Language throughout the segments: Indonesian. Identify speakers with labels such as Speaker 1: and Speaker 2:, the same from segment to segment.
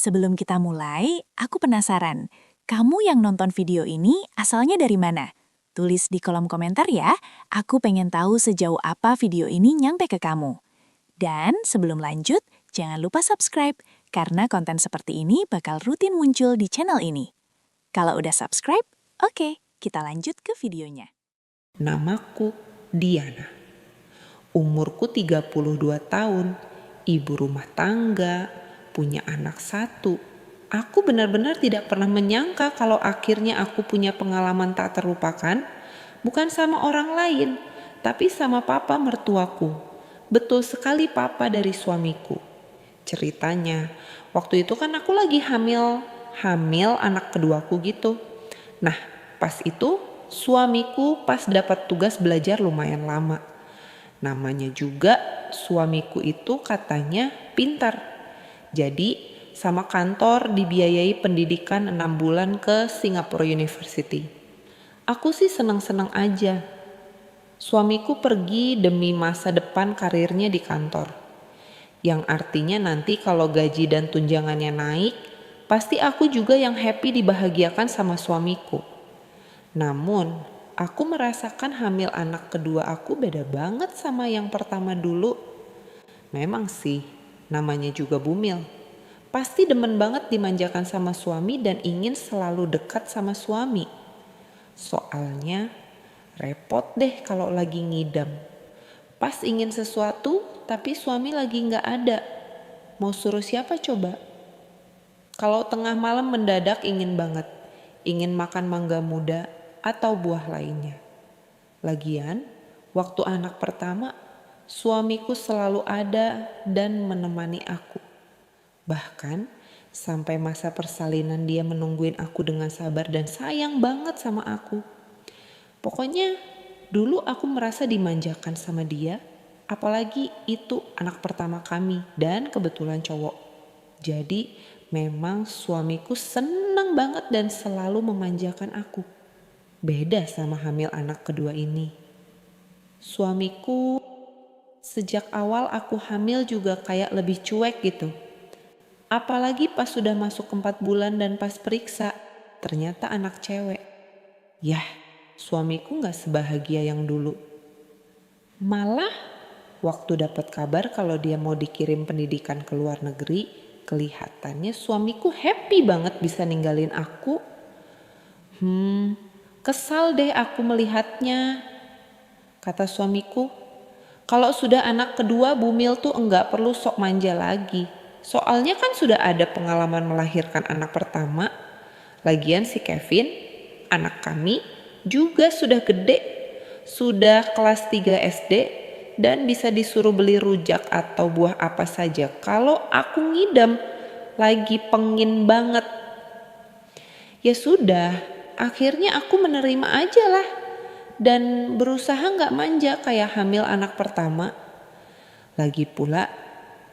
Speaker 1: Sebelum kita mulai, aku penasaran, kamu yang nonton video ini asalnya dari mana? Tulis di kolom komentar ya, aku pengen tahu sejauh apa video ini nyampe ke kamu. Dan sebelum lanjut, jangan lupa subscribe, karena konten seperti ini bakal rutin muncul di channel ini. Kalau udah subscribe, oke, kita lanjut ke videonya.
Speaker 2: Namaku Diana. Umurku 32 tahun, ibu rumah tangga, punya anak 1. Aku benar-benar tidak pernah menyangka kalau akhirnya aku punya pengalaman tak terlupakan, bukan sama orang lain, tapi sama papa mertuaku. Betul sekali papa dari suamiku. Ceritanya, waktu itu kan aku lagi hamil anak keduaku gitu. Nah, pas itu suamiku pas dapat tugas belajar lumayan lama. Namanya juga suamiku itu katanya pintar. Jadi sama kantor dibiayai pendidikan 6 bulan ke Singapore University. Aku sih senang-senang aja. Suamiku pergi demi masa depan karirnya di kantor. Yang artinya nanti kalau gaji dan tunjangannya naik, pasti aku juga yang happy dibahagiakan sama suamiku. Namun, aku merasakan hamil anak kedua aku beda banget sama yang pertama dulu. Memang sih, namanya juga bumil. Pasti demen banget dimanjakan sama suami dan ingin selalu dekat sama suami. Soalnya, repot deh kalau lagi ngidam. Pas ingin sesuatu, tapi suami lagi gak ada. Mau suruh siapa coba? Kalau tengah malam mendadak ingin banget. Ingin makan mangga muda atau buah lainnya. Lagian, waktu anak pertama, suamiku selalu ada dan menemani aku. Bahkan, sampai masa persalinan dia menungguin aku dengan sabar dan sayang banget sama aku. Pokoknya, dulu aku merasa dimanjakan sama dia, apalagi itu anak pertama kami dan kebetulan cowok. Jadi, memang suamiku senang banget dan selalu memanjakan aku. Beda sama hamil anak kedua ini. Suamiku sejak awal aku hamil juga kayak lebih cuek gitu. Apalagi pas sudah masuk 4 bulan dan pas periksa, ternyata anak cewek. Yah, suamiku gak sebahagia yang dulu. Malah waktu dapat kabar kalau dia mau dikirim pendidikan ke luar negeri, kelihatannya suamiku happy banget bisa ninggalin aku. Kesal deh aku melihatnya, kata suamiku. Kalau sudah anak kedua bumil tuh enggak perlu sok manja lagi. Soalnya kan sudah ada pengalaman melahirkan anak pertama. Lagian si Kevin, anak kami, juga sudah gede. Sudah kelas 3 SD dan bisa disuruh beli rujak atau buah apa saja. Kalau aku ngidam, lagi pengin banget. Ya sudah, akhirnya aku menerima aja lah dan berusaha gak manja kayak hamil anak pertama. Lagi pula,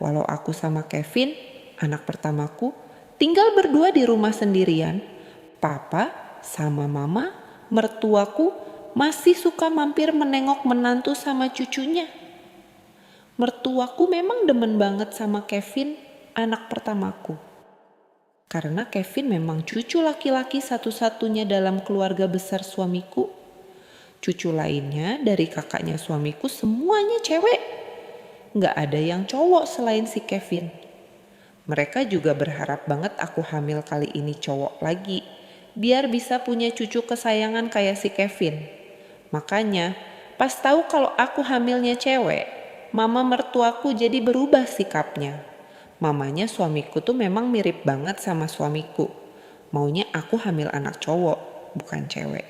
Speaker 2: walau aku sama Kevin, anak pertamaku, tinggal berdua di rumah sendirian, papa sama mama, mertuaku masih suka mampir menengok menantu sama cucunya. Mertuaku memang demen banget sama Kevin, anak pertamaku. Karena Kevin memang cucu laki-laki satu-satunya dalam keluarga besar suamiku. Cucu lainnya dari kakaknya suamiku semuanya cewek. Gak ada yang cowok selain si Kevin. Mereka juga berharap banget aku hamil kali ini cowok lagi. Biar bisa punya cucu kesayangan kayak si Kevin. Makanya pas tahu kalau aku hamilnya cewek, mama mertuaku jadi berubah sikapnya. Mamanya suamiku tuh memang mirip banget sama suamiku. Maunya aku hamil anak cowok, bukan cewek.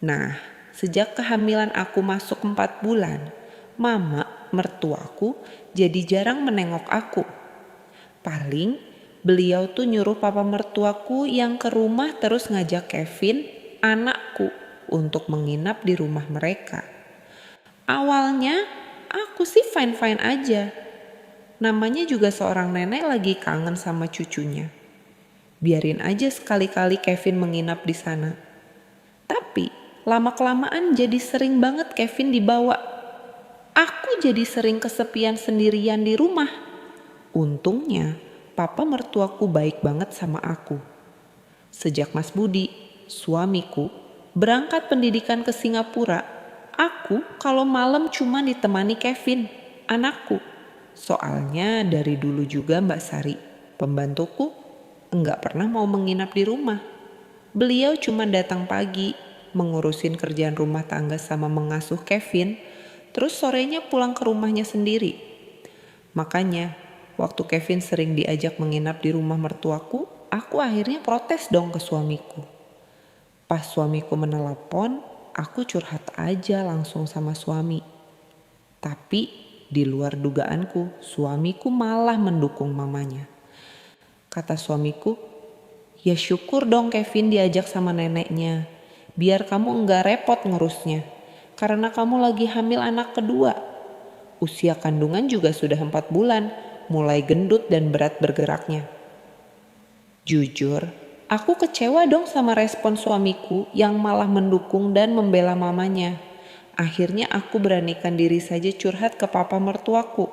Speaker 2: Nah, sejak kehamilan aku masuk 4 bulan, mama mertuaku jadi jarang menengok aku. Paling beliau tuh nyuruh papa mertuaku yang ke rumah terus ngajak Kevin, anakku, untuk menginap di rumah mereka. Awalnya aku sih fine-fine aja. Namanya juga seorang nenek lagi kangen sama cucunya. Biarin aja sekali-kali Kevin menginap di sana. Tapi lama-kelamaan jadi sering banget Kevin dibawa. Aku jadi sering kesepian sendirian di rumah. Untungnya papa mertuaku baik banget sama aku. Sejak Mas Budi, suamiku, berangkat pendidikan ke Singapura, aku kalau malam cuma ditemani Kevin, anakku. Soalnya dari dulu juga Mbak Sari, pembantuku, enggak pernah mau menginap di rumah. Beliau cuma datang pagi, mengurusin kerjaan rumah tangga sama mengasuh Kevin, terus sorenya pulang ke rumahnya sendiri. Makanya, waktu Kevin sering diajak menginap di rumah mertuaku, aku akhirnya protes dong ke suamiku. Pas suamiku menelepon, aku curhat aja langsung sama suami. Tapi di luar dugaanku, suamiku malah mendukung mamanya. Kata suamiku, ya syukur dong Kevin diajak sama neneknya. Biar kamu enggak repot ngurusnya. Karena kamu lagi hamil anak kedua. Usia kandungan juga sudah 4 bulan, mulai gendut dan berat bergeraknya. Jujur, aku kecewa dong sama respon suamiku yang malah mendukung dan membela mamanya. Akhirnya aku beranikan diri saja curhat ke papa mertuaku.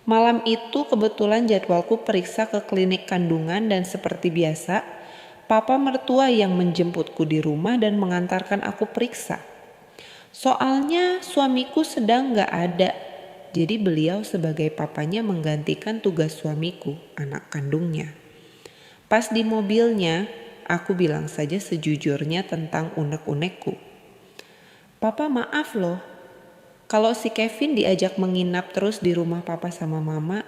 Speaker 2: Malam itu kebetulan jadwalku periksa ke klinik kandungan dan seperti biasa, papa mertua yang menjemputku di rumah dan mengantarkan aku periksa. Soalnya suamiku sedang gak ada, jadi beliau sebagai papanya menggantikan tugas suamiku, anak kandungnya. Pas di mobilnya, aku bilang saja sejujurnya tentang unek-unekku. Papa maaf loh, kalau si Kevin diajak menginap terus di rumah papa sama mama,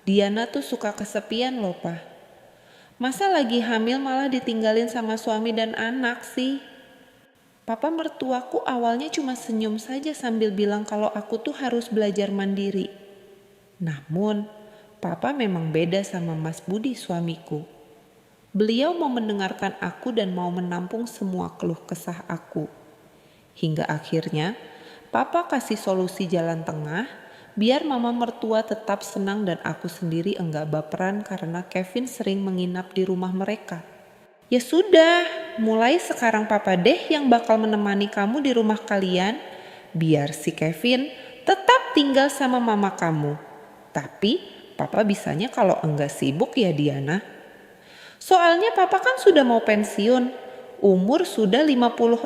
Speaker 2: Diana tuh suka kesepian loh pa. Masa lagi hamil malah ditinggalin sama suami dan anak sih? Papa mertuaku awalnya cuma senyum saja sambil bilang kalau aku tuh harus belajar mandiri. Namun, papa memang beda sama Mas Budi suamiku. Beliau mau mendengarkan aku dan mau menampung semua keluh kesah aku. Hingga akhirnya, papa kasih solusi jalan tengah biar mama mertua tetap senang dan aku sendiri enggak baperan karena Kevin sering menginap di rumah mereka. Ya sudah, mulai sekarang papa deh yang bakal menemani kamu di rumah kalian, biar si Kevin tetap tinggal sama mama kamu. Tapi papa bisanya kalau enggak sibuk ya Diana. Soalnya papa kan sudah mau pensiun, umur sudah 56,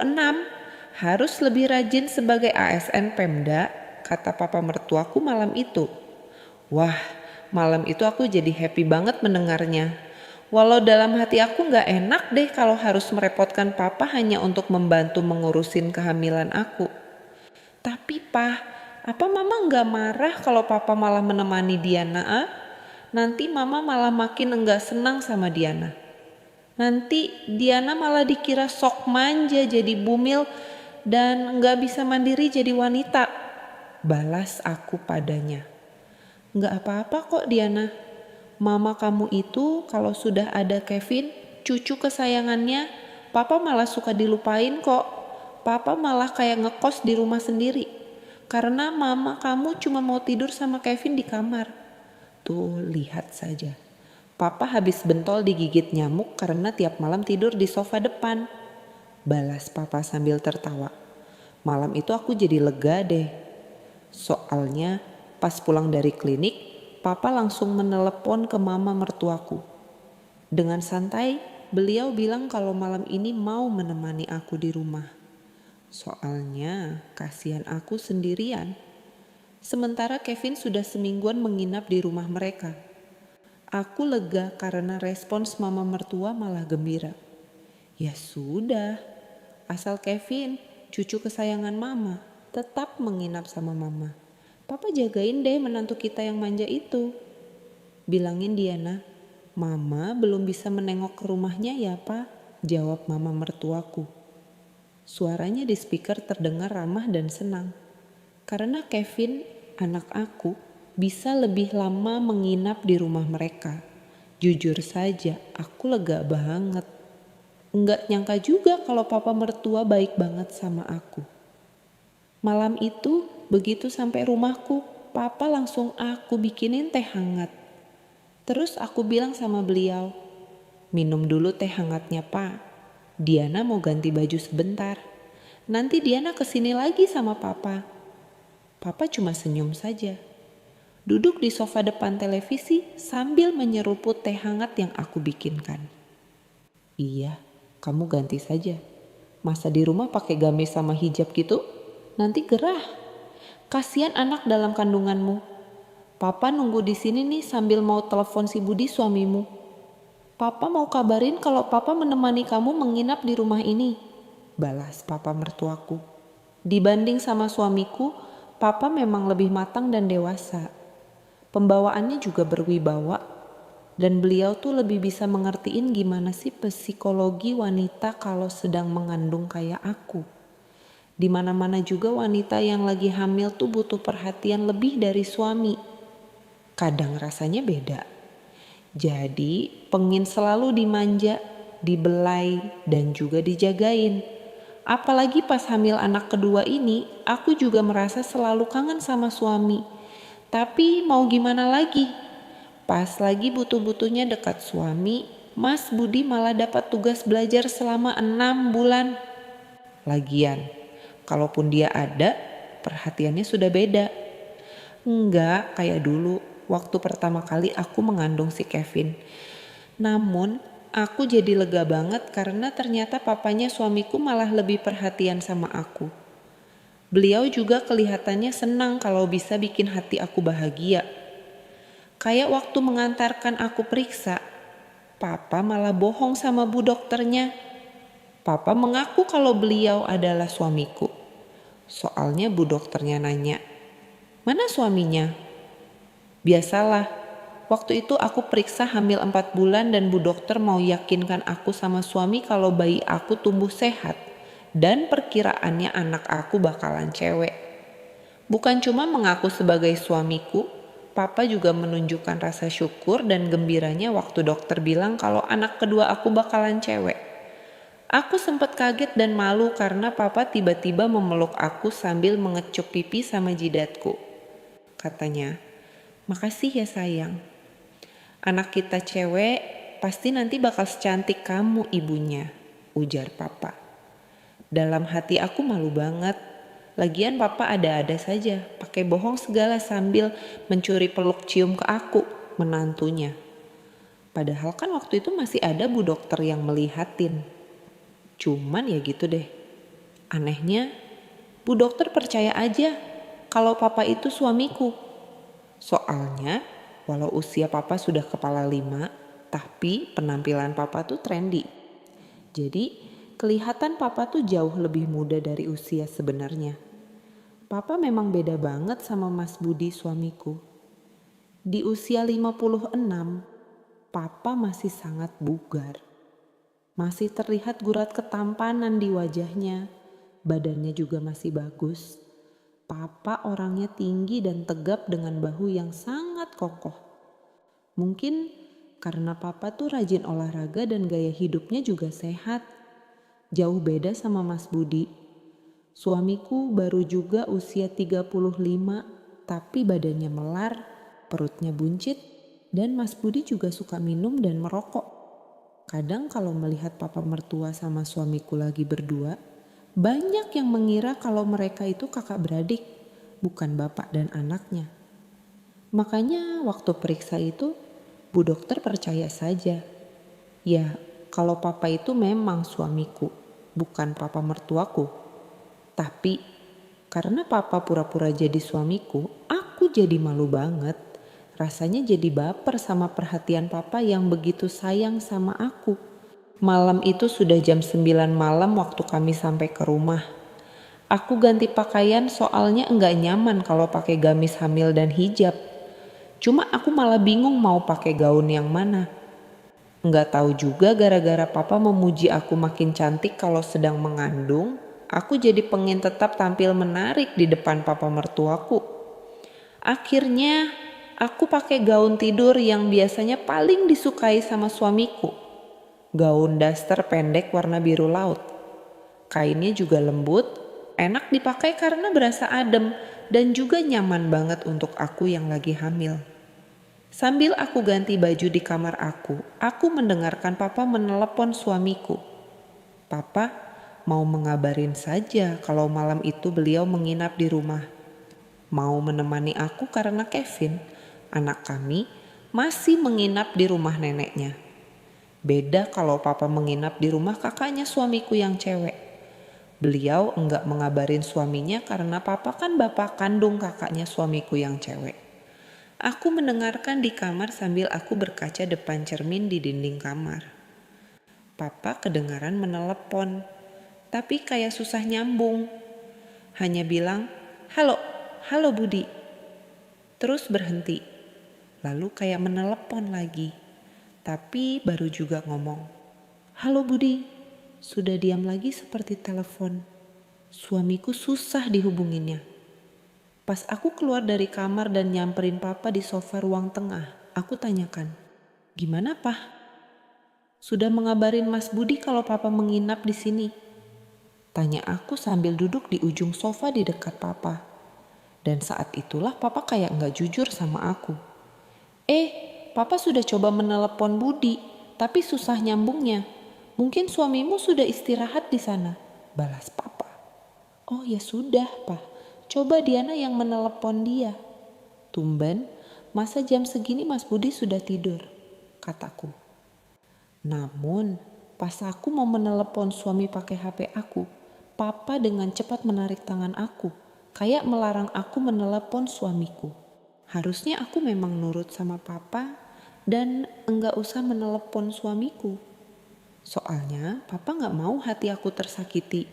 Speaker 2: harus lebih rajin sebagai ASN Pemda, kata papa mertuaku malam itu. Wah, malam itu aku jadi happy banget mendengarnya. Walau dalam hati aku gak enak deh kalau harus merepotkan papa hanya untuk membantu mengurusin kehamilan aku. Tapi apa mama gak marah kalau papa malah menemani Diana ah? Nanti mama malah makin enggak senang sama Diana. Nanti Diana malah dikira sok manja jadi bumil dan gak bisa mandiri jadi wanita. Balas aku padanya. Gak apa-apa kok Diana. Mama kamu itu kalau sudah ada Kevin, cucu kesayangannya, papa malah suka dilupain kok. Papa malah kayak ngekos di rumah sendiri. Karena mama kamu cuma mau tidur sama Kevin di kamar. Tuh lihat saja. Papa habis bentol digigit nyamuk karena tiap malam tidur di sofa depan. Balas papa sambil tertawa. Malam itu aku jadi lega deh. Soalnya pas pulang dari klinik, papa langsung menelepon ke mama mertuaku. Dengan santai, beliau bilang kalau malam ini mau menemani aku di rumah. Soalnya kasihan aku sendirian. Sementara Kevin sudah semingguan menginap di rumah mereka. Aku lega karena respons mama mertua malah gembira. Ya sudah, asal Kevin, cucu kesayangan mama, tetap menginap sama mama. Papa jagain deh menantu kita yang manja itu. Bilangin Diana, mama belum bisa menengok ke rumahnya ya pa, jawab mama mertuaku. Suaranya di speaker terdengar ramah dan senang. Karena Kevin, anak aku, bisa lebih lama menginap di rumah mereka. Jujur saja, aku lega banget. Enggak nyangka juga kalau papa mertua baik banget sama aku. Malam itu, begitu sampai rumahku, papa langsung aku bikinin teh hangat. Terus aku bilang sama beliau, minum dulu teh hangatnya pak. Diana mau ganti baju sebentar. Nanti Diana kesini lagi sama papa. Papa cuma senyum saja. duduk di sofa depan televisi sambil menyeruput teh hangat yang aku bikinkan. Iya, kamu ganti saja. Masa di rumah pakai gamis sama hijab gitu? Nanti gerah. Kasihan anak dalam kandunganmu. Papa nunggu di sini nih sambil mau telepon si Budi suamimu. Papa mau kabarin kalau papa menemani kamu menginap di rumah ini, balas papa mertuaku. Dibanding sama suamiku, papa memang lebih matang dan dewasa. Pembawaannya juga berwibawa, dan beliau tuh lebih bisa mengertiin gimana sih psikologi wanita kalau sedang mengandung kayak aku. Di mana-mana juga wanita yang lagi hamil tuh butuh perhatian lebih dari suami. Kadang rasanya beda. Jadi pengin selalu dimanja, dibelai, dan juga dijagain. Apalagi pas hamil anak kedua ini, aku juga merasa selalu kangen sama suami. Tapi mau gimana lagi? Pas lagi butuh-butuhnya dekat suami, Mas Budi malah dapat tugas belajar selama 6 bulan. Lagian, kalaupun dia ada, perhatiannya sudah beda. Enggak kayak dulu waktu pertama kali aku mengandung si Kevin. Namun aku jadi lega banget karena ternyata papanya suamiku malah lebih perhatian sama aku. Beliau juga kelihatannya senang kalau bisa bikin hati aku bahagia. Kayak waktu mengantarkan aku periksa, papa malah bohong sama bu dokternya. Papa mengaku kalau beliau adalah suamiku. Soalnya bu dokternya nanya, "Mana suaminya?" Biasalah, waktu itu aku periksa hamil 4 bulan dan bu dokter mau yakinkan aku sama suami kalau bayi aku tumbuh sehat dan perkiraannya anak aku bakalan cewek. Bukan cuma mengaku sebagai suamiku, papa juga menunjukkan rasa syukur dan gembiranya waktu dokter bilang kalau anak kedua aku bakalan cewek. Aku sempat kaget dan malu karena papa tiba-tiba memeluk aku sambil mengecup pipi sama jidatku. Katanya, "Makasih ya sayang. Anak kita cewek pasti nanti bakal secantik kamu ibunya," ujar papa. Dalam hati aku malu banget. Lagian papa ada-ada saja, pakai bohong segala sambil mencuri peluk cium ke aku, menantunya. Padahal kan waktu itu masih ada bu dokter yang melihatin. Cuman ya gitu deh. Anehnya, bu dokter percaya aja kalau papa itu suamiku. Soalnya, walau usia papa sudah kepala 5, tapi penampilan papa tuh trendy. Jadi, kelihatan papa tuh jauh lebih muda dari usia sebenarnya. Papa memang beda banget sama Mas Budi suamiku. Di usia 56, papa masih sangat bugar. Masih terlihat gurat ketampanan di wajahnya. Badannya juga masih bagus. Papa orangnya tinggi dan tegap dengan bahu yang sangat kokoh. Mungkin karena papa tuh rajin olahraga dan gaya hidupnya juga sehat. Jauh beda sama Mas Budi. Suamiku baru juga usia 35, tapi badannya melar, perutnya buncit, dan Mas Budi juga suka minum dan merokok. Kadang kalau melihat papa mertua sama suamiku lagi berdua, banyak yang mengira kalau mereka itu kakak beradik, bukan bapak dan anaknya. Makanya waktu periksa itu, bu dokter percaya saja. Ya, kalau papa itu memang suamiku, bukan papa mertuaku. Tapi karena papa pura-pura jadi suamiku, aku jadi malu banget. Rasanya jadi baper sama perhatian papa yang begitu sayang sama aku. Malam itu sudah jam 9 malam waktu kami sampai ke rumah. Aku ganti pakaian soalnya enggak nyaman kalau pakai gamis hamil dan hijab. Cuma aku malah bingung mau pakai gaun yang mana. Enggak tahu juga gara-gara papa memuji aku makin cantik kalau sedang mengandung, aku jadi pengen tetap tampil menarik di depan papa mertuaku. Akhirnya aku pakai gaun tidur yang biasanya paling disukai sama suamiku. Gaun daster pendek warna biru laut. Kainnya juga lembut, enak dipakai karena berasa adem dan juga nyaman banget untuk aku yang lagi hamil. Sambil aku ganti baju di kamar aku mendengarkan papa menelepon suamiku. Papa mau mengabarin saja kalau malam itu beliau menginap di rumah. Mau menemani aku karena Kevin, anak kami, masih menginap di rumah neneknya. Beda kalau papa menginap di rumah kakaknya suamiku yang cewek. Beliau enggak mengabarin suaminya karena papa kan bapak kandung kakaknya suamiku yang cewek. Aku mendengarkan di kamar sambil aku berkaca depan cermin di dinding kamar. Papa kedengaran menelepon, tapi kayak susah nyambung. Hanya bilang, "Halo, halo Budi." Terus berhenti. Lalu kayak menelepon lagi. Tapi baru juga ngomong, "Halo Budi." Sudah diam lagi seperti telepon. Suamiku susah dihubunginnya. Pas aku keluar dari kamar dan nyamperin papa di sofa ruang tengah, aku tanyakan, "Gimana, Pak? Sudah mengabarin Mas Budi kalau papa menginap di sini?" Tanya aku sambil duduk di ujung sofa di dekat papa. Dan saat itulah papa kayak gak jujur sama aku. Papa sudah coba menelepon Budi, tapi susah nyambungnya. Mungkin suamimu sudah istirahat di sana, balas papa. Oh ya sudah, Pak. Coba Diana yang menelepon dia. Tumben, masa jam segini Mas Budi sudah tidur, kataku. Namun, pas aku mau menelepon suami pakai HP aku, papa dengan cepat menarik tangan aku, kayak melarang aku menelepon suamiku. Harusnya aku memang nurut sama papa dan enggak usah menelepon suamiku. Soalnya papa gak mau hati aku tersakiti.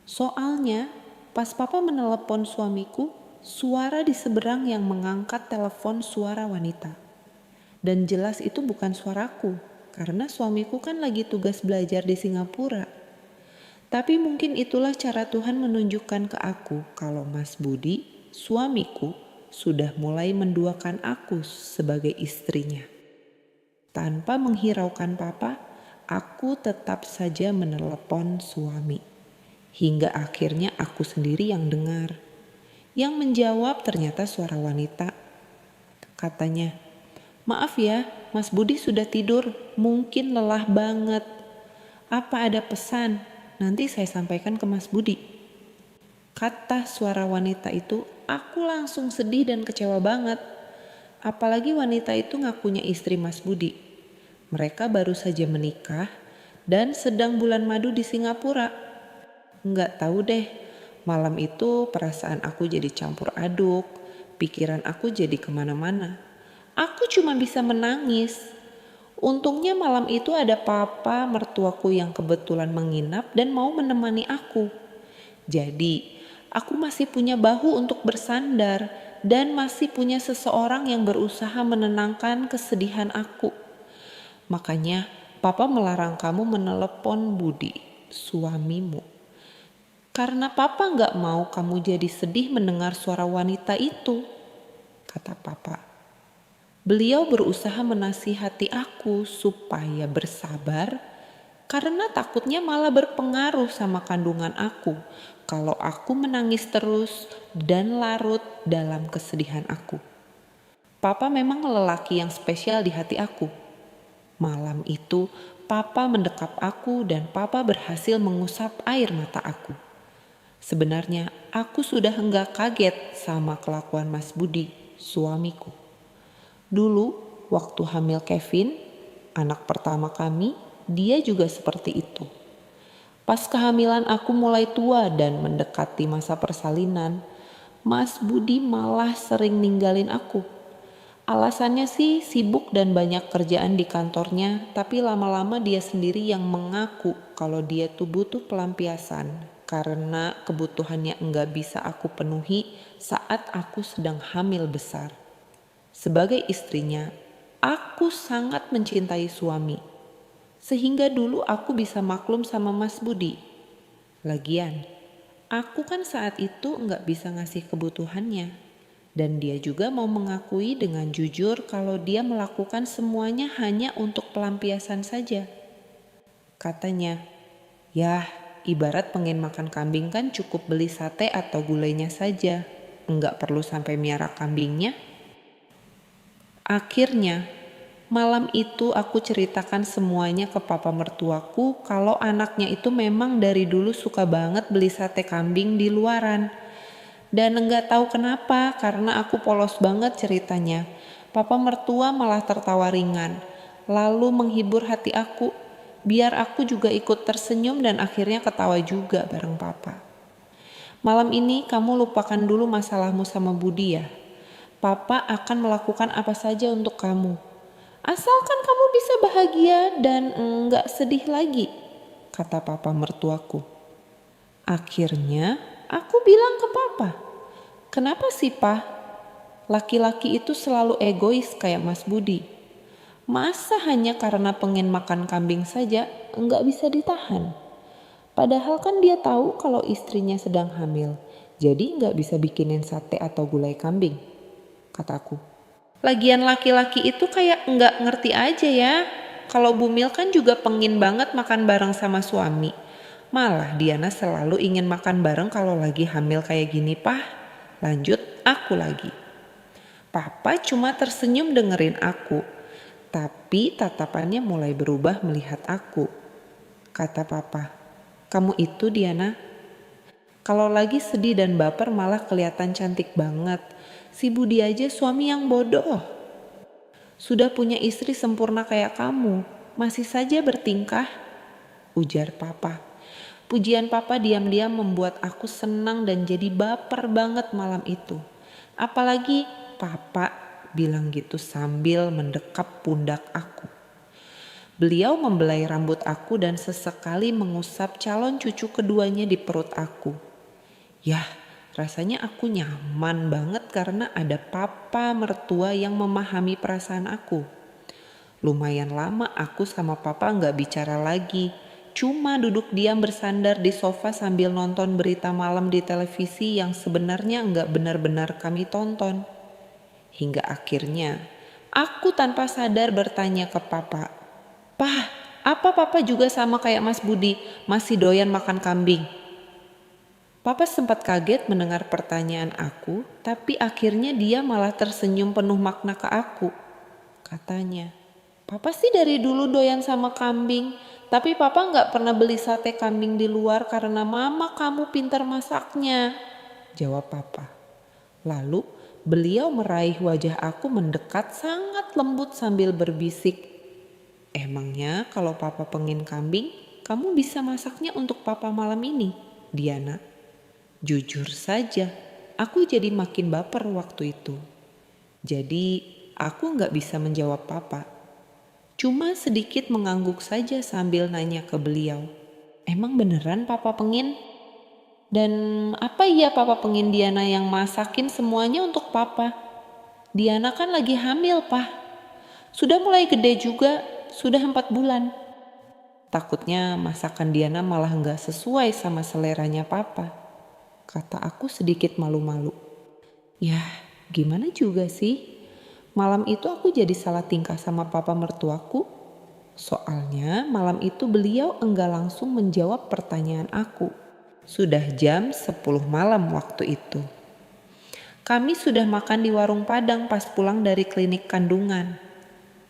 Speaker 2: Soalnya pas papa menelepon suamiku, suara di seberang yang mengangkat telepon suara wanita. Dan jelas itu bukan suaraku, karena suamiku kan lagi tugas belajar di Singapura. Tapi mungkin itulah cara Tuhan menunjukkan ke aku kalau Mas Budi, suamiku, sudah mulai menduakan aku sebagai istrinya. Tanpa menghiraukan papa, aku tetap saja menelepon suami. Hingga akhirnya aku sendiri yang dengar. Yang menjawab ternyata suara wanita. Katanya, "Maaf ya, Mas Budi sudah tidur, mungkin lelah banget. Apa ada pesan? Nanti saya sampaikan ke Mas Budi." Kata suara wanita itu, aku langsung sedih dan kecewa banget. Apalagi wanita itu ngakunya istri Mas Budi. Mereka baru saja menikah dan sedang bulan madu di Singapura. Nggak tahu deh, malam itu perasaan aku jadi campur aduk, pikiran aku jadi kemana-mana. Aku cuma bisa menangis. Untungnya malam itu ada papa mertuaku yang kebetulan menginap dan mau menemani aku. Jadi, aku masih punya bahu untuk bersandar dan masih punya seseorang yang berusaha menenangkan kesedihan aku. Makanya, papa melarang kamu menelepon Budi, suamimu. Karena papa gak mau kamu jadi sedih mendengar suara wanita itu, kata papa. Beliau berusaha menasihati aku supaya bersabar karena takutnya malah berpengaruh sama kandungan aku kalau aku menangis terus dan larut dalam kesedihan aku. Papa memang lelaki yang spesial di hati aku. Malam itu papa mendekap aku dan papa berhasil mengusap air mata aku. Sebenarnya aku sudah enggak kaget sama kelakuan Mas Budi, suamiku. Dulu waktu hamil Kevin, anak pertama kami, dia juga seperti itu. Pas kehamilan aku mulai tua dan mendekati masa persalinan, Mas Budi malah sering ninggalin aku. Alasannya sih sibuk dan banyak kerjaan di kantornya, tapi lama-lama dia sendiri yang mengaku kalau dia tuh butuh pelampiasan karena kebutuhannya enggak bisa aku penuhi saat aku sedang hamil besar. Sebagai istrinya, aku sangat mencintai suami. Sehingga dulu aku bisa maklum sama Mas Budi. Lagian, aku kan saat itu gak bisa ngasih kebutuhannya. Dan dia juga mau mengakui dengan jujur kalau dia melakukan semuanya hanya untuk pelampiasan saja. Katanya, "Yah, ibarat pengen makan kambing kan cukup beli sate atau gulainya saja. Enggak perlu sampai miara kambingnya." Akhirnya, malam itu aku ceritakan semuanya ke papa mertuaku kalau anaknya itu memang dari dulu suka banget beli sate kambing di luaran. Dan enggak tahu kenapa, karena aku polos banget ceritanya. Papa mertua malah tertawa ringan, lalu menghibur hati aku, biar aku juga ikut tersenyum dan akhirnya ketawa juga bareng papa. Malam ini kamu lupakan dulu masalahmu sama Budi ya. Papa akan melakukan apa saja untuk kamu. Asalkan kamu bisa bahagia dan enggak sedih lagi, kata papa mertuaku. Akhirnya aku bilang ke papa, kenapa sih pa? Laki-laki itu selalu egois kayak Mas Budi. Masa hanya karena pengen makan kambing saja enggak bisa ditahan? Padahal kan dia tahu kalau istrinya sedang hamil, jadi enggak bisa bikinin sate atau gulai kambing, kataku. Lagian laki-laki itu kayak enggak ngerti aja ya. Kalau Bumil kan juga pengin banget makan bareng sama suami. Malah Diana selalu ingin makan bareng kalau lagi hamil kayak gini, Pah. Lanjut, aku lagi. Papa cuma tersenyum dengerin aku. Tapi tatapannya mulai berubah melihat aku. Kata papa, kamu itu Diana. Kalau lagi sedih dan baper malah kelihatan cantik banget. Si Budi aja suami yang bodoh. Sudah punya istri sempurna kayak kamu, masih saja bertingkah, ujar papa. Pujian papa diam-diam membuat aku senang dan jadi baper banget malam itu. Apalagi papa bilang gitu sambil mendekap pundak aku. Beliau membelai rambut aku dan sesekali mengusap calon cucu keduanya di perut aku. Yah, rasanya aku nyaman banget karena ada papa mertua yang memahami perasaan aku. Lumayan lama aku sama papa gak bicara lagi. Cuma duduk diam bersandar di sofa sambil nonton berita malam di televisi yang sebenarnya gak benar-benar kami tonton. Hingga akhirnya aku tanpa sadar bertanya ke papa, "Pah, apa papa juga sama kayak Mas Budi, masih doyan makan kambing?" Papa sempat kaget mendengar pertanyaan aku, tapi akhirnya dia malah tersenyum penuh makna ke aku. Katanya, papa sih dari dulu doyan sama kambing, tapi papa gak pernah beli sate kambing di luar karena mama kamu pintar masaknya, jawab papa. Lalu beliau meraih wajah aku mendekat sangat lembut sambil berbisik, emangnya kalau papa pengen kambing, kamu bisa masaknya untuk papa malam ini, Diana? Jujur saja, aku jadi makin baper waktu itu. Jadi aku gak bisa menjawab papa. Cuma sedikit mengangguk saja sambil nanya ke beliau, emang beneran papa pengin? Dan apa iya papa pengin Diana yang masakin semuanya untuk papa? Diana kan lagi hamil, Pah. Sudah mulai gede juga, sudah 4 bulan. Takutnya masakan Diana malah gak sesuai sama seleranya papa, kata aku sedikit malu-malu. Yah, gimana juga sih? Malam itu aku jadi salah tingkah sama papa mertuaku. Soalnya malam itu beliau enggak langsung menjawab pertanyaan aku. Sudah jam 10 malam waktu itu. Kami sudah makan di warung Padang pas pulang dari klinik kandungan.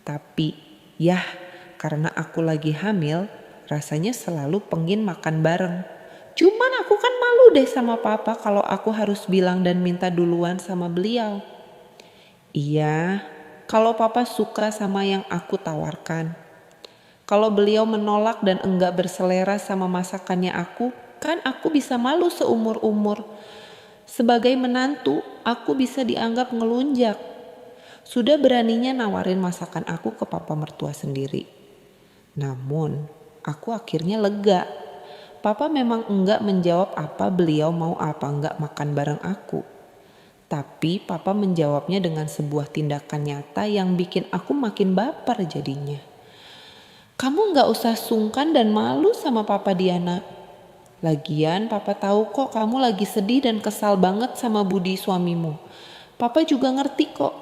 Speaker 2: Tapi, yah, karena aku lagi hamil, rasanya selalu pengin makan bareng. Cuman aku kan malu deh sama papa kalau aku harus bilang dan minta duluan sama beliau. Iya, kalau papa suka sama yang aku tawarkan. Kalau beliau menolak dan enggak berselera sama masakannya aku, kan aku bisa malu seumur-umur. Sebagai menantu, aku bisa dianggap ngelunjak. Sudah beraninya nawarin masakan aku ke papa mertua sendiri. Namun, aku akhirnya lega. Papa memang enggak menjawab apa beliau mau apa enggak makan bareng aku. Tapi papa menjawabnya dengan sebuah tindakan nyata yang bikin aku makin baper jadinya. Kamu enggak usah sungkan dan malu sama papa Diana. Lagian papa tahu kok kamu lagi sedih dan kesal banget sama Budi suamimu. Papa juga ngerti kok.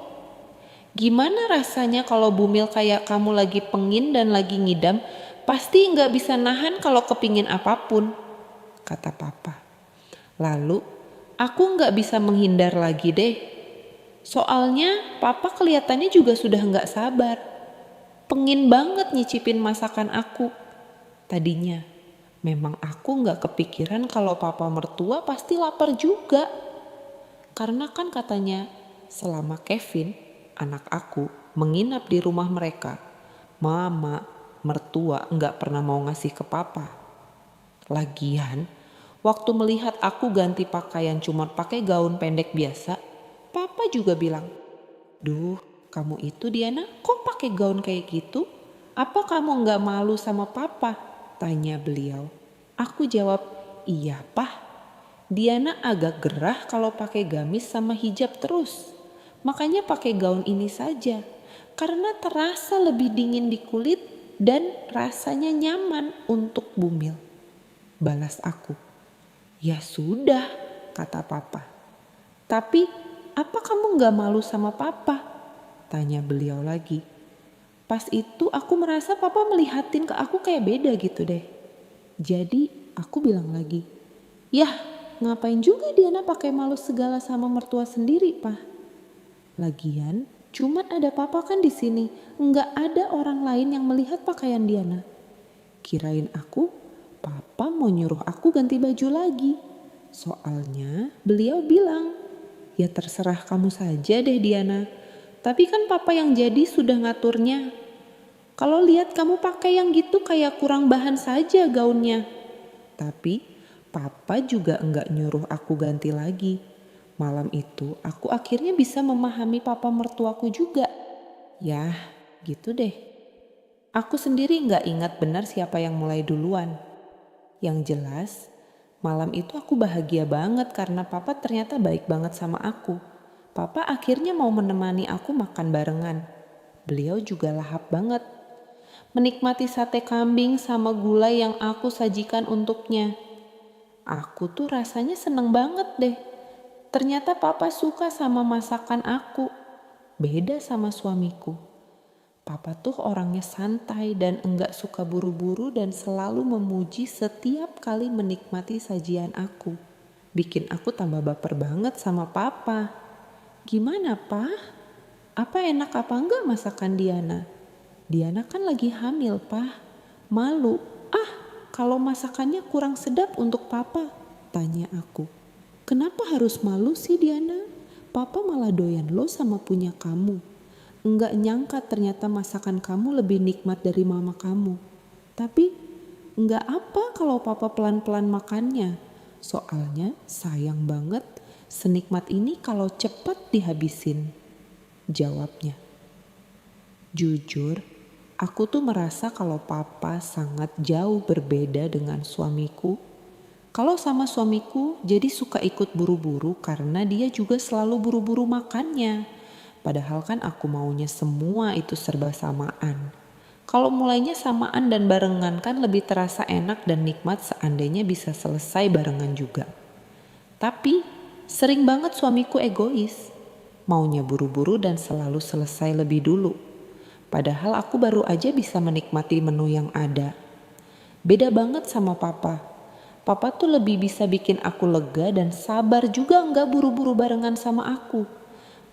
Speaker 2: Gimana rasanya kalau Bumil kayak kamu lagi pengin dan lagi ngidam, pasti nggak bisa nahan kalau kepingin apapun, kata papa. Lalu, aku nggak bisa menghindar lagi deh. Soalnya papa kelihatannya juga sudah nggak sabar. Pengin banget nyicipin masakan aku. Tadinya, memang aku nggak kepikiran kalau papa mertua pasti lapar juga. Karena kan katanya selama Kevin, anak aku, menginap di rumah mereka, mama, mertua nggak pernah mau ngasih ke papa. Lagian, waktu melihat aku ganti pakaian cuma pakai gaun pendek biasa, papa juga bilang, "Duh, kamu itu Diana kok pakai gaun kayak gitu? Apa kamu nggak malu sama papa?" Tanya beliau. Aku jawab, "Iya, Pah. Diana agak gerah kalau pakai gamis sama hijab terus. Makanya pakai gaun ini saja. Karena terasa lebih dingin di kulit dan rasanya nyaman untuk bumil." Balas aku. "Ya sudah," kata papa. "Tapi apa kamu gak malu sama papa?" Tanya beliau lagi. Pas itu aku merasa papa melihatin ke aku kayak beda gitu deh. Jadi aku bilang lagi, "Yah, ngapain juga Diana pakai malu segala sama mertua sendiri, Pak? Lagian, cuman ada papa kan di sini, nggak ada orang lain yang melihat pakaian Diana." Kirain aku, papa mau nyuruh aku ganti baju lagi. Soalnya beliau bilang, "Ya terserah kamu saja deh Diana. Tapi kan papa yang jadi sudah ngaturnya. Kalau lihat kamu pakai yang gitu kayak kurang bahan saja gaunnya." Tapi papa juga enggak nyuruh aku ganti lagi. Malam itu aku akhirnya bisa memahami papa mertuaku juga. Yah, gitu deh. Aku sendiri enggak ingat benar siapa yang mulai duluan. Yang jelas, malam itu aku bahagia banget karena papa ternyata baik banget sama aku. Papa akhirnya mau menemani aku makan barengan. Beliau juga lahap banget. Menikmati sate kambing sama gulai yang aku sajikan untuknya. Aku tuh rasanya seneng banget deh. Ternyata papa suka sama masakan aku. Beda sama suamiku. Papa tuh orangnya santai dan enggak suka buru-buru dan selalu memuji setiap kali menikmati sajian aku. Bikin aku tambah baper banget sama papa. "Gimana, Pa? Apa enak apa enggak masakan Diana?" "Diana kan lagi hamil, Pa. Malu. Ah, kalau masakannya kurang sedap untuk papa," tanya aku. "Kenapa harus malu sih Diana? Papa malah doyan lo sama punya kamu. Enggak nyangka ternyata masakan kamu lebih nikmat dari mama kamu. Tapi enggak apa kalau papa pelan-pelan makannya. Soalnya sayang banget senikmat ini kalau cepat dihabisin," jawabnya. Jujur, aku tuh merasa kalau papa sangat jauh berbeda dengan suamiku. Kalau sama suamiku jadi suka ikut buru-buru karena dia juga selalu buru-buru makannya. Padahal kan aku maunya semua itu serba samaan. Kalau mulainya samaan dan barengan kan lebih terasa enak dan nikmat seandainya bisa selesai barengan juga. Tapi sering banget suamiku egois. Maunya buru-buru dan selalu selesai lebih dulu. Padahal aku baru aja bisa menikmati menu yang ada. Beda banget sama papa. Papa tuh lebih bisa bikin aku lega dan sabar juga nggak buru-buru barengan sama aku.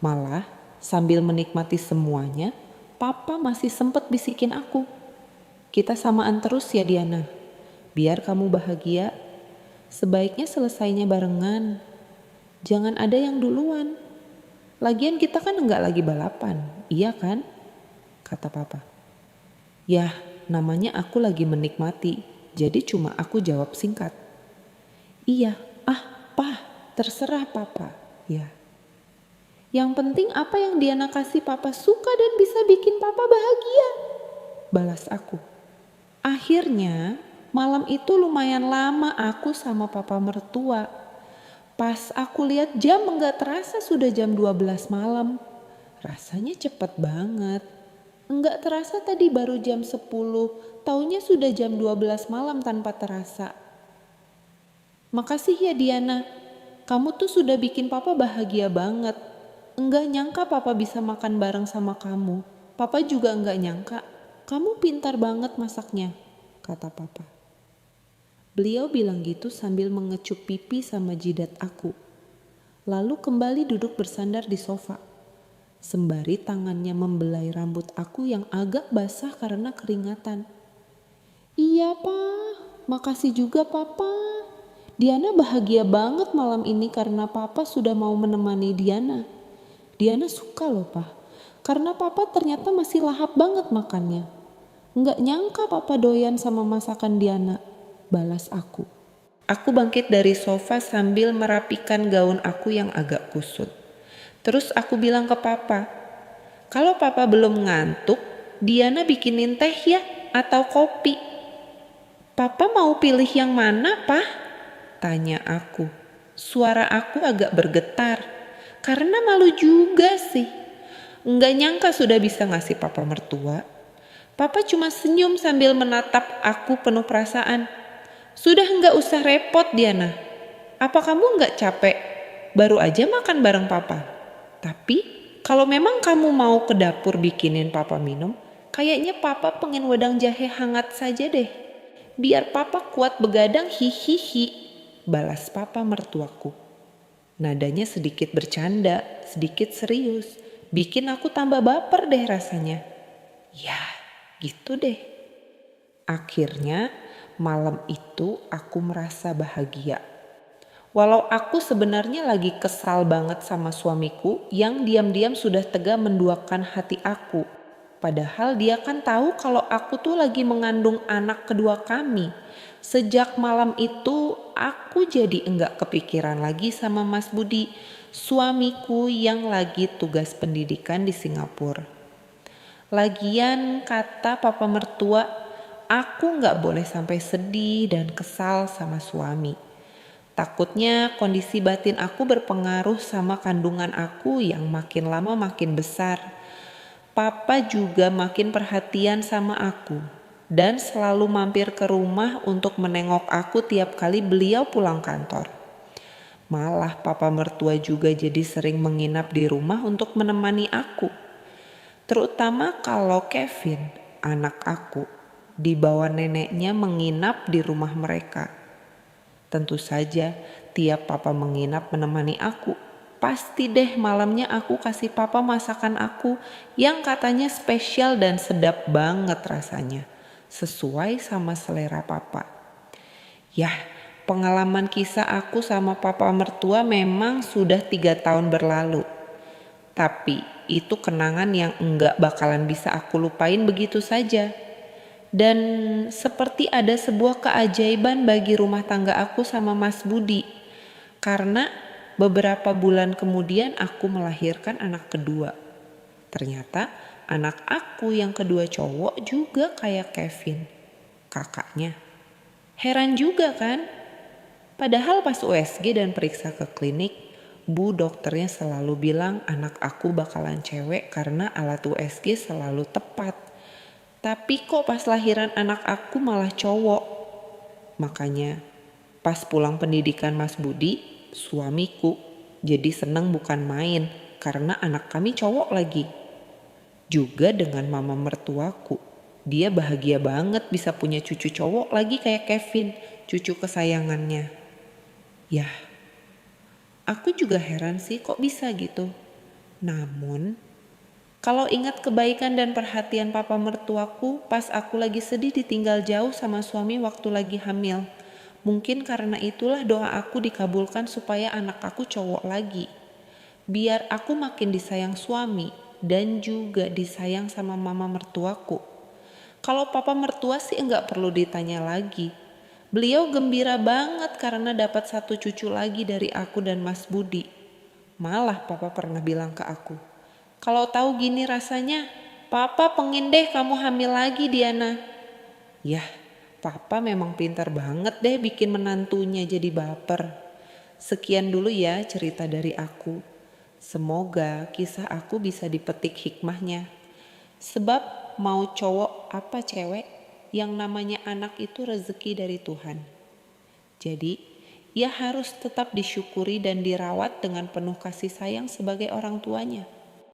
Speaker 2: Malah sambil menikmati semuanya, papa masih sempet bisikin aku, "Kita samaan terus ya Diana. Biar kamu bahagia, sebaiknya selesainya barengan. Jangan ada yang duluan. Lagian kita kan enggak lagi balapan, iya kan?" kata papa. Yah, namanya aku lagi menikmati, jadi cuma aku jawab singkat. "Iya, Pa, terserah papa." Ya. "Yang penting apa yang Diana kasih papa suka dan bisa bikin papa bahagia," balas aku. Akhirnya malam itu lumayan lama aku sama papa mertua. Pas aku lihat jam enggak terasa sudah jam 12 malam. Rasanya cepet banget. Enggak terasa tadi baru jam 10, taunya sudah jam 12 malam tanpa terasa. "Makasih ya Diana, kamu tuh sudah bikin papa bahagia banget. Enggak nyangka papa bisa makan bareng sama kamu. Papa juga enggak nyangka. Kamu pintar banget masaknya," kata papa. Beliau bilang gitu sambil mengecup pipi sama jidat aku. Lalu kembali duduk bersandar di sofa. Sembari tangannya membelai rambut aku yang agak basah karena keringatan. "Iya, Pa. Makasih juga, Papa. Diana bahagia banget malam ini karena papa sudah mau menemani Diana. Diana suka loh Pak, karena papa ternyata masih lahap banget makannya. Nggak nyangka papa doyan sama masakan Diana, balas aku. Aku bangkit dari sofa sambil merapikan gaun aku yang agak kusut. Terus aku bilang ke papa, kalau papa belum ngantuk, Diana bikinin teh ya atau kopi. Papa mau pilih yang mana, Pak? Tanya aku. Suara aku agak bergetar, karena malu juga sih. Nggak nyangka sudah bisa ngasih papa mertua. Papa cuma senyum sambil menatap aku penuh perasaan. Sudah nggak usah repot Diana. Apa kamu nggak capek? Baru aja makan bareng papa. Tapi kalau memang kamu mau ke dapur bikinin papa minum, kayaknya papa pengen wedang jahe hangat saja deh. Biar papa kuat begadang hihihi, balas papa mertuaku. Nadanya sedikit bercanda, sedikit serius, bikin aku tambah baper deh rasanya. Ya, gitu deh. Akhirnya malam itu aku merasa bahagia. Walau aku sebenarnya lagi kesal banget sama suamiku yang diam-diam sudah tega menduakan hati aku. Padahal dia kan tahu kalau aku tuh lagi mengandung anak kedua kami. Sejak malam itu aku jadi enggak kepikiran lagi sama Mas Budi, suamiku yang lagi tugas pendidikan di Singapura. Lagian kata papa mertua, aku enggak boleh sampai sedih dan kesal sama suami. Takutnya kondisi batin aku berpengaruh sama kandungan aku yang makin lama makin besar. Papa juga makin perhatian sama aku dan selalu mampir ke rumah untuk menengok aku tiap kali beliau pulang kantor. Malah papa mertua juga jadi sering menginap di rumah untuk menemani aku. Terutama kalau Kevin, anak aku, dibawa neneknya menginap di rumah mereka. Tentu saja tiap papa menginap menemani aku, pasti deh malamnya aku kasih papa masakan aku yang katanya spesial dan sedap banget rasanya. Sesuai sama selera papa. Yah, pengalaman kisah aku sama papa mertua memang sudah 3 tahun berlalu. Tapi itu kenangan yang enggak bakalan bisa aku lupain begitu saja. Dan seperti ada sebuah keajaiban bagi rumah tangga aku sama Mas Budi. Karena beberapa bulan kemudian aku melahirkan anak kedua. Ternyata anak aku yang kedua cowok juga kayak Kevin, kakaknya. Heran juga kan? Padahal pas USG dan periksa ke klinik, bu dokternya selalu bilang anak aku bakalan cewek karena alat USG selalu tepat. Tapi kok pas lahiran anak aku malah cowok. Makanya pas pulang pendidikan Mas Budi, suamiku jadi seneng bukan main karena anak kami cowok lagi. Juga dengan mama mertuaku, dia bahagia banget bisa punya cucu cowok lagi kayak Kevin, cucu kesayangannya. Yah, aku juga heran sih kok bisa gitu. Namun kalau ingat kebaikan dan perhatian papa mertuaku pas aku lagi sedih ditinggal jauh sama suami waktu lagi hamil. Mungkin karena itulah doa aku dikabulkan supaya anak aku cowok lagi. Biar aku makin disayang suami dan juga disayang sama mama mertuaku. Kalau papa mertua sih enggak perlu ditanya lagi. Beliau gembira banget karena dapat 1 cucu lagi dari aku dan Mas Budi. Malah papa pernah bilang ke aku, kalau tahu gini rasanya, papa pengen deh kamu hamil lagi Diana. Yah, papa memang pintar banget deh bikin menantunya jadi baper. Sekian dulu ya cerita dari aku. Semoga kisah aku bisa dipetik hikmahnya. Sebab mau cowok apa cewek, yang namanya anak itu rezeki dari Tuhan. Jadi, ia harus tetap disyukuri dan dirawat dengan penuh kasih sayang sebagai orang tuanya.